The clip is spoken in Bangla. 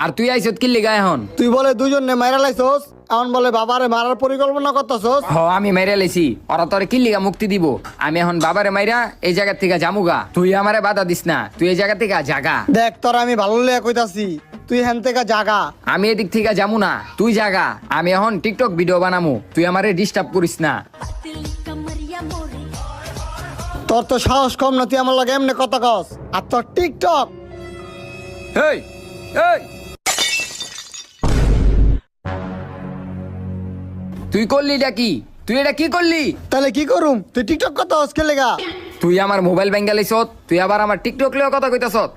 আর তুই আইছত কি লিগা এখন? তুই বলে দুজন নে মাইরা লাইছস, এখন বলে বাবারে মারার পরিকল্পনা করতেছস। আমি মাইরা লাইছি, ওরা তোর কি লিগা মুক্তি দিব? আমি এখন বাবারে মাইরা এই জায়গা থেকে জামুগা। তুই আমারে বাধা দিস না, তুই এই জায়গা থেকে জাগা। দেখ তোর আমি ভালো লেগে কইতাছি, তুই হেন থেকে জাগা। আমি এদিক থেকে যামু না, তুই জাগা। আমি এখন টিকটক ভিডিও বানামু, তুই আমারে ডিস্টার্ব করিস না। তোর তো সাহস কম না, তুই আমার লাগে এমনি কথা কস। আর তোর টিকটক এই এই তুই করলি এটা কি? তুই এটা কি করলি? তাহলে কি করুম? তুই টিকটক কত হস কে লেগা? তুই আমার মোবাইল ব্যাঙ্গালিছত, তুই আবার আমার টিকটক লিয়ে কথা কইতাছত।